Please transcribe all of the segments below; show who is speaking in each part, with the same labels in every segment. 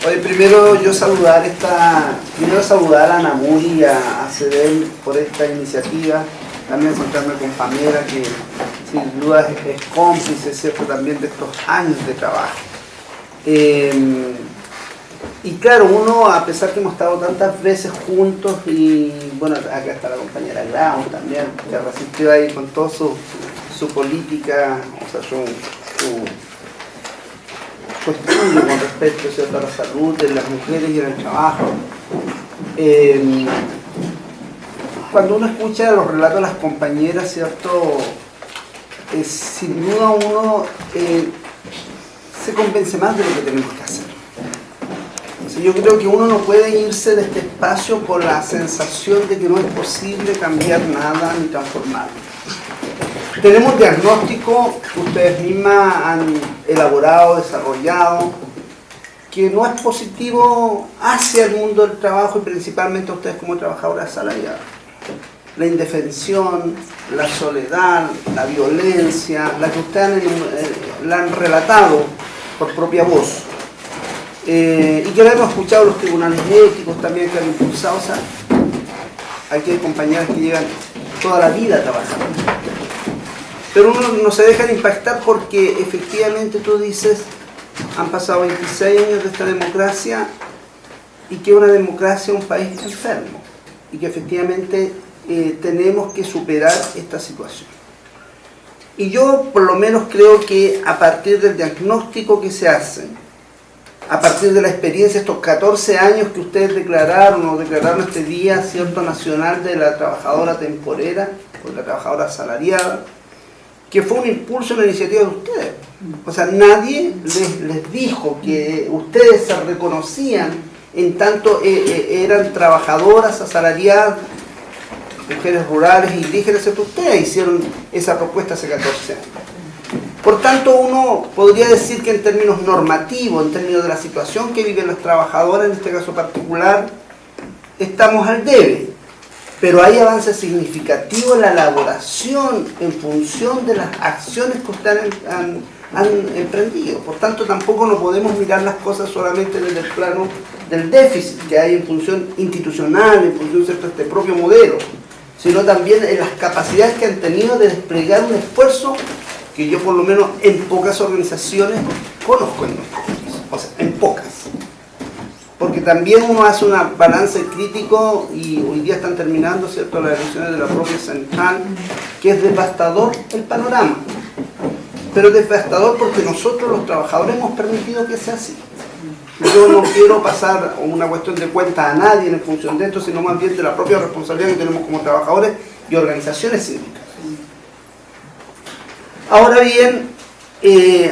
Speaker 1: Hoy primero saludar a Namuri y a CEDEL por esta iniciativa, también encontrarme con Pamela, que sin duda es cómplice, ¿cierto?, también de estos años de trabajo. Y claro, uno, a pesar que hemos estado tantas veces juntos, y bueno, acá está la compañera Grau también, que resistió ahí con toda su política, o sea, su estudio con respecto, ¿cierto?, a la salud de las mujeres y en el trabajo. Cuando uno escucha los relatos de las compañeras, ¿cierto?, sin duda uno se convence más de lo que tenemos que hacer. Entonces, yo creo que uno no puede irse de este espacio con la sensación de que no es posible cambiar nada ni transformarlo. Tenemos diagnóstico que ustedes mismas han elaborado, desarrollado, que no es positivo hacia el mundo del trabajo y principalmente a ustedes como trabajadoras asalariadas. La indefensión, la soledad, la violencia, la que ustedes la han relatado por propia voz. Y que lo hemos escuchado los tribunales éticos también que han impulsado. O sea, aquí hay compañeras que llevan toda la vida trabajando. Pero uno no se deja de impactar porque efectivamente tú dices, han pasado 26 años de esta democracia y que una democracia es un país enfermo y que efectivamente tenemos que superar esta situación. Y yo por lo menos creo que a partir del diagnóstico que se hace, a partir de la experiencia, estos 14 años que ustedes declararon este Día, ¿cierto?, Nacional de la Trabajadora Temporera, o de la Trabajadora Asalariada, que fue un impulso, una iniciativa de ustedes. O sea, nadie les dijo que ustedes se reconocían en tanto eran trabajadoras asalariadas, mujeres rurales e indígenas, ¿cierto? Ustedes hicieron esa propuesta hace 14 años. Por tanto, uno podría decir que en términos normativos, en términos de la situación que viven las trabajadoras, en este caso particular, estamos al debe. Pero hay avances significativos en la elaboración en función de las acciones que ustedes han emprendido. Por tanto, tampoco no podemos mirar las cosas solamente desde el plano del déficit que hay en función institucional, en función de este propio modelo, sino también en las capacidades que han tenido de desplegar un esfuerzo que yo por lo menos en pocas organizaciones conozco en nuestro país, o sea, en pocas. Porque también uno hace un balance crítico y hoy día están terminando, ¿cierto?, las elecciones de la propia central, que es devastador el panorama. Pero devastador porque nosotros los trabajadores hemos permitido que sea así. Yo no quiero pasar una cuestión de cuenta a nadie en función de esto, sino más bien de la propia responsabilidad que tenemos como trabajadores y organizaciones sindicales. Ahora bien,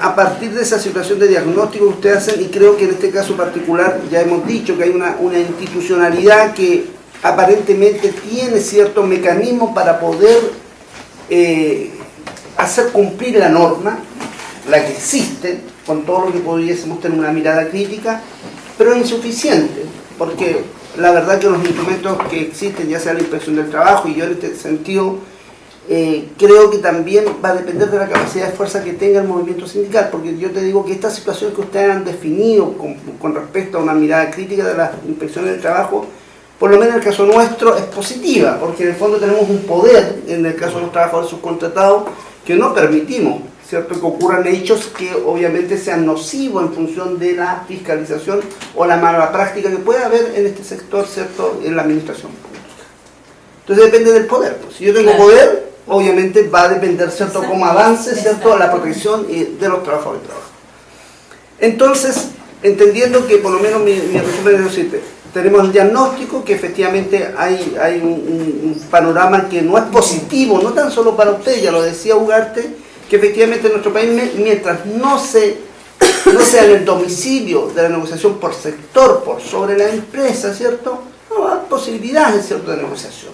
Speaker 1: a partir de esa situación de diagnóstico que ustedes hacen, y creo que en este caso particular ya hemos dicho que hay una institucionalidad que aparentemente tiene ciertos mecanismos para poder hacer cumplir la norma, la que existe, con todo lo que pudiésemos tener una mirada crítica, pero es insuficiente, porque la verdad que los instrumentos que existen, ya sea la inspección del trabajo, y yo en este sentido creo que también va a depender de la capacidad de fuerza que tenga el movimiento sindical, porque yo te digo que esta situación que ustedes han definido con respecto a una mirada crítica de las inspecciones del trabajo, por lo menos en el caso nuestro es positiva, porque en el fondo tenemos un poder, en el caso de los trabajadores subcontratados, que no permitimos, ¿cierto?, que ocurran hechos que obviamente sean nocivos en función de la fiscalización o la mala práctica que puede haber en este sector, ¿cierto?, en la administración pública. Entonces depende del poder. Pues, si yo tengo poder, obviamente va a depender, ¿cierto?, cómo avance, ¿cierto?, la protección de los trabajadores de trabajo. Entonces, entendiendo que por lo menos mi resumen es decirte, tenemos el diagnóstico, que efectivamente hay un panorama que no es positivo, no tan solo para usted, ya lo decía Ugarte, que efectivamente en nuestro país, mientras no sea en el domicilio de la negociación por sector, por sobre la empresa, ¿cierto?, no hay posibilidades, ¿cierto?, de negociación.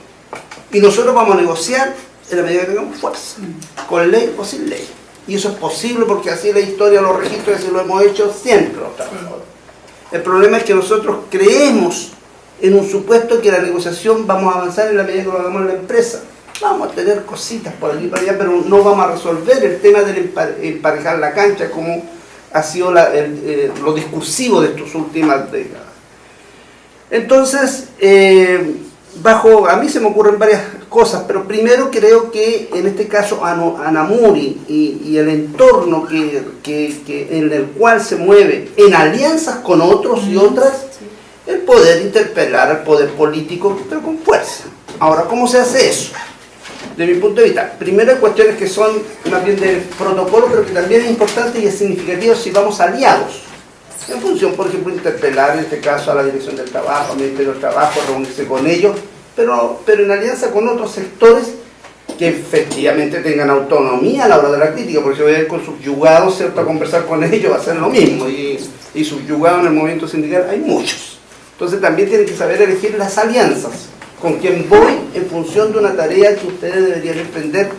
Speaker 1: Y nosotros vamos a negociar en la medida que tengamos fuerza, con ley o sin ley. Y eso es posible porque así la historia lo registra y así lo hemos hecho siempre los trabajadores. El problema es que nosotros creemos en un supuesto que la negociación vamos a avanzar en la medida que lo hagamos en la empresa. Vamos a tener cositas por aquí y por allá, pero no vamos a resolver el tema del emparejar la cancha como ha sido lo discursivo de estas últimas décadas. Entonces, a mí se me ocurren varias cosas, pero primero creo que en este caso Anamuri y el entorno en el cual se mueve en alianzas con otros y otras, el poder interpelar al poder político, pero con fuerza. Ahora, ¿cómo se hace eso? De mi punto de vista, primero hay cuestiones que son más bien de protocolo, pero que también es importante y es significativo si vamos aliados. En función, por ejemplo, interpelar en este caso a la Dirección del Trabajo, al Ministerio del Trabajo, reunirse con ellos, pero en alianza con otros sectores que efectivamente tengan autonomía a la hora de la crítica, porque si voy a ir con subyugados, ¿cierto?, a conversar con ellos va a ser lo mismo, y subyugados en el movimiento sindical hay muchos. Entonces también tienen que saber elegir las alianzas, con quien voy en función de una tarea que ustedes deberían emprender.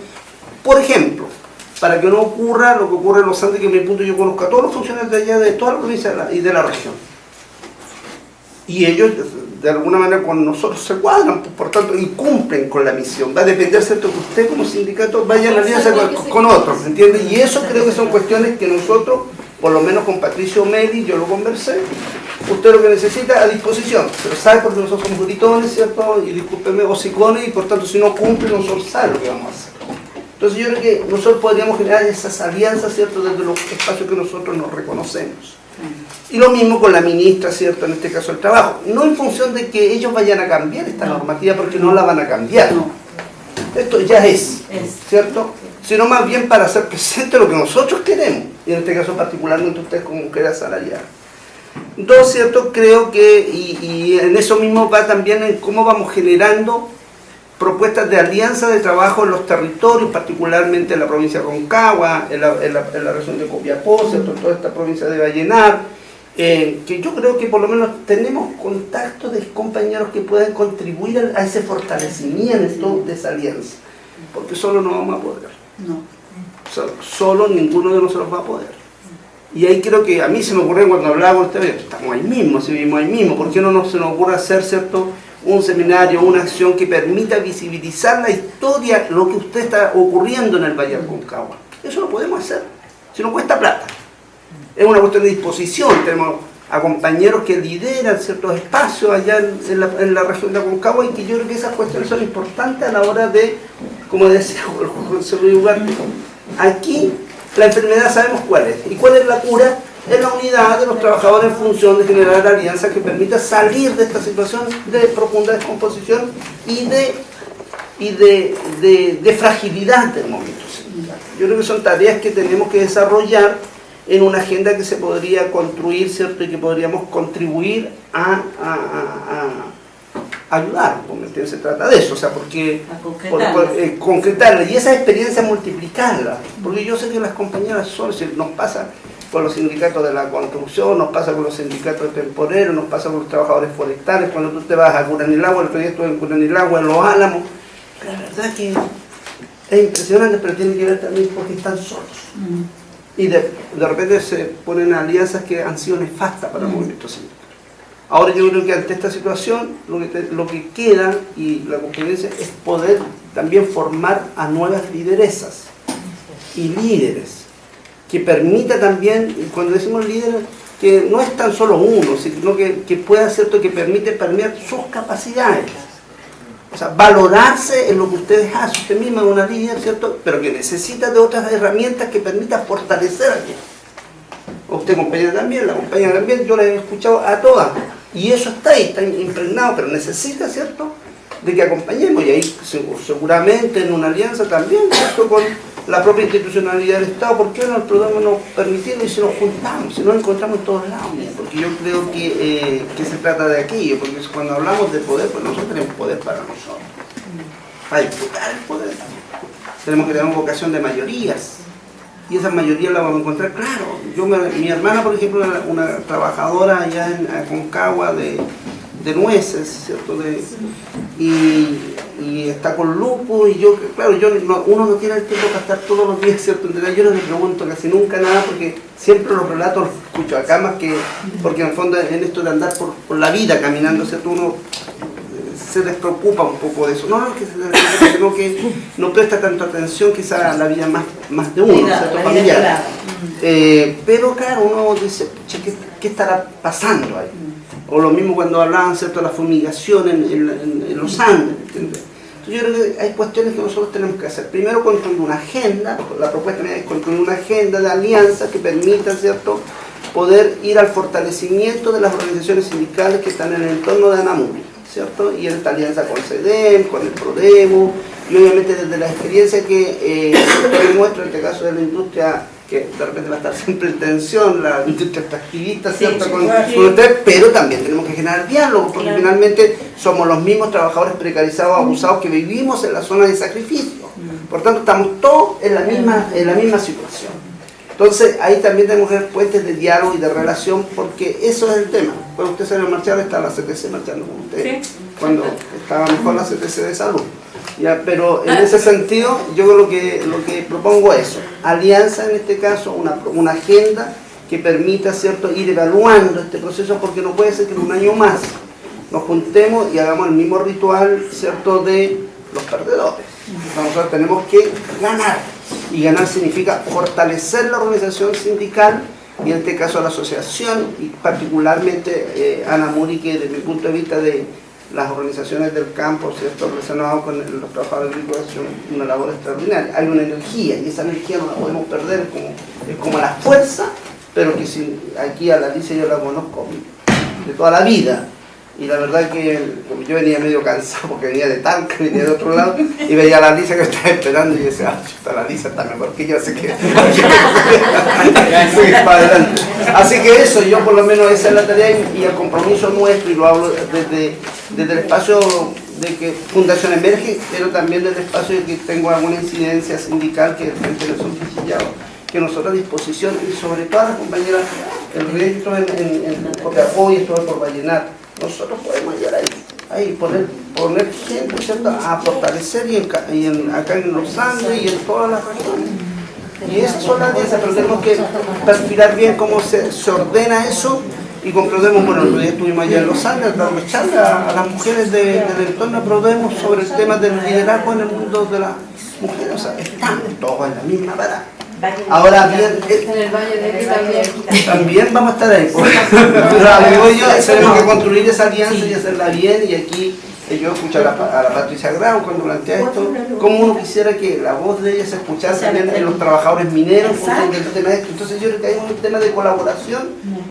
Speaker 1: Por ejemplo, para que no ocurra lo que ocurre en los Andes, que en mi punto yo conozco a todos los funcionarios de allá, de toda la provincia y de la región. Y ellos, de alguna manera, con nosotros se cuadran, por tanto, y cumplen con la misión. Va a depender, ¿cierto?, que usted como sindicato vaya en alianza con otros, ¿entiende? Y eso creo que son cuestiones que nosotros, por lo menos con Patricio Meli, yo lo conversé, usted lo que necesita a disposición, pero sabe porque nosotros somos gritones, ¿cierto?, y discúlpeme, hocicones, y por tanto si no cumple, nosotros sabemos lo que vamos a hacer. Entonces yo creo que nosotros podríamos generar esas alianzas, ¿cierto?, desde los espacios que nosotros nos reconocemos. Y lo mismo con la ministra, ¿cierto?, en este caso el trabajo. No en función de que ellos vayan a cambiar esta normativa, porque no la van a cambiar. Esto ya es, ¿cierto? Sino más bien para hacer presente lo que nosotros queremos, y en este caso particularmente ustedes como mujeres asalariadas. Entonces, ¿cierto?, creo que, y en eso mismo va también en cómo vamos generando propuestas de alianza de trabajo en los territorios, particularmente en la provincia de Aconcagua, en la región de Copiapó, ¿cierto?, en toda esta provincia de Vallenar, que yo creo que por lo menos tenemos contactos de compañeros que pueden contribuir a ese fortalecimiento de esa alianza, porque solo no vamos a poder.
Speaker 2: No.
Speaker 1: Solo ninguno de nosotros va a poder. Y ahí creo que a mí se me ocurre cuando hablaba con ustedes, estamos ahí mismo, si vivimos ahí mismo, ¿por qué no se nos ocurre hacer, ¿cierto?, un seminario, una acción que permita visibilizar la historia, lo que usted está ocurriendo en el Valle del Aconcagua? Eso lo podemos hacer, si no cuesta plata. Es una cuestión de disposición, tenemos a compañeros que lideran ciertos espacios allá en la región de Aconcagua, y que yo creo que esas cuestiones son importantes a la hora de, como decía José Luis Ugarte, aquí la enfermedad sabemos cuál es, y cuál es la cura. Es la unidad de los trabajadores en función de generar alianzas que permita salir de esta situación de profunda descomposición y de fragilidad del movimiento sindical. Yo creo que son tareas que tenemos que desarrollar en una agenda que se podría construir, ¿cierto?, y que podríamos contribuir a ayudar, porque se trata de eso, o sea, porque concretarla y esa experiencia multiplicarla, porque yo sé que las compañeras son, si nos pasa con los sindicatos de la construcción, nos pasa con los sindicatos temporeros, nos pasa con los trabajadores forestales, cuando tú te vas a Curanilagua, el proyecto en Curanilagua, en Los Álamos, la verdad que es impresionante, pero tiene que ver también porque están solos. Y de repente se ponen alianzas que han sido nefastas para el movimiento sindical. Ahora yo creo que ante esta situación lo que queda, y la conferencia, es poder también formar a nuevas lideresas y líderes, que permita también, cuando decimos líder, que no es tan solo uno, sino que pueda, ¿cierto?, que permite permear sus capacidades. O sea, valorarse en lo que ustedes hacen. Usted misma es una líder, ¿cierto?, pero que necesita de otras herramientas que permitan fortalecer a alguien. Usted, compañera, también, la compañera también, yo la he escuchado a todas. Y eso está ahí, está impregnado, pero necesita, ¿cierto?, de que acompañemos. Y ahí seguramente en una alianza también, ¿cierto?, con la propia institucionalidad del Estado. ¿Por qué no podemos permitirlo y si nos juntamos, si nos encontramos en todos lados? Porque yo creo que se trata de aquello, porque cuando hablamos de poder, pues nosotros tenemos poder para nosotros, para disputar el poder. Tenemos que tener vocación de mayorías, y esa mayoría la vamos a encontrar, claro. Mi hermana, por ejemplo, una trabajadora allá en Aconcagua de nueces, ¿cierto?, y está con lupus, y yo, claro, uno no tiene el tiempo para estar todos los días, ¿cierto? Yo no le pregunto casi nunca nada, porque siempre los relatos los escucho acá, más que, porque en el fondo en esto de andar por la vida caminando, ¿cierto?, uno se despreocupa un poco de eso. No, que se despreocupa, sino que no presta tanto atención quizás a la vida más de uno, ¿cierto? Familiar. Pero claro, uno dice, ¿qué estará pasando ahí? O lo mismo cuando hablaban, ¿cierto?, de la fumigación en los Andes, ¿entiendes? Entonces yo creo que hay cuestiones que nosotros tenemos que hacer. Primero, construir una agenda, la propuesta mía es construir una agenda de alianza que permita, ¿cierto?, poder ir al fortalecimiento de las organizaciones sindicales que están en el entorno de Anamuri, ¿cierto? Y en esta alianza con CEDEM, con el PRODEMO, y obviamente desde la experiencia que demuestra en este caso de la industria, que de repente va a estar siempre en tensión, la industria extractivista, ¿cierto? Con ustedes, pero también tenemos que generar diálogo, porque finalmente somos los mismos trabajadores precarizados, abusados, que vivimos en la zona de sacrificio. Por tanto, estamos todos en la misma situación. Entonces, ahí también tenemos que ver puentes de diálogo y de relación, porque eso es el tema. Cuando usted salió a marchar, está la CTC marchando con usted, cuando estaba mejor la CTC de salud. Ya, pero en ese sentido, yo lo que propongo es eso, alianza en este caso, una agenda que permita, ¿cierto?, ir evaluando este proceso, porque no puede ser que en un año más nos juntemos y hagamos el mismo ritual, ¿cierto?, de los perdedores. Nosotros tenemos que ganar, y ganar significa fortalecer la organización sindical, y en este caso la asociación, y particularmente Anamuri, que desde mi punto de vista de las organizaciones del campo, ¿cierto?, relacionadas con los trabajadores agrícolas, son una labor extraordinaria. Hay una energía, y esa energía no la podemos perder, es como la fuerza, pero que si aquí a la Alicia yo la conozco de toda la vida. Y la verdad que yo venía medio cansado porque venía de Talca, venía de otro lado, y veía a la Alicia que estaba esperando y decía, la Alicia está mejor que yo, así que para adelante. Así que eso, yo por lo menos esa es la tarea y el compromiso nuestro, y lo hablo desde el espacio de que Fundación emerge, pero también desde el espacio de que tengo alguna incidencia sindical que de repente no son pichillados, que nosotros a disposición, y sobre todo a las compañeras, el registro en Copiapó y esto por Vallenar, nosotros podemos llegar ahí poner gente, ¿cierto?, a fortalecer acá en los Andes y en todas las regiones. Y esas son las alianzas, pero tenemos que perfilar bien cómo se ordena eso, y con Prodemo, bueno, el otro día estuvimos allá en los Andes dando charla a las mujeres del entorno de Prodemo sobre el tema del liderazgo en el mundo de las mujeres. O sea, estamos todos en la misma parada. Ahora bien, también vamos a estar ahí. Pero yo, tenemos que construir esa alianza y hacerla bien, y aquí yo escucho a la Patricia Grau cuando plantea esto, como uno quisiera que la voz de ella se escuchase también en los trabajadores mineros, entonces yo creo que hay un tema de colaboración,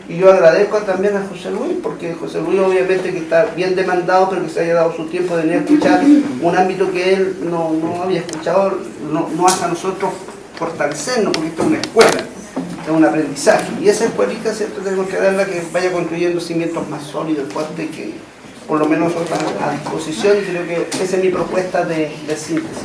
Speaker 1: y yo agradezco también a José Luis, porque José Luis obviamente que está bien demandado, pero que se haya dado su tiempo de venir a escuchar un ámbito que él no había escuchado, no hace a nosotros fortalecernos, porque esto es una escuela, es un aprendizaje, y esa escuelita, ¿cierto?, tenemos que darla, que vaya construyendo cimientos más sólidos, fuertes, que por lo menos nosotros estamos a disposición, y creo que esa es mi propuesta de síntesis.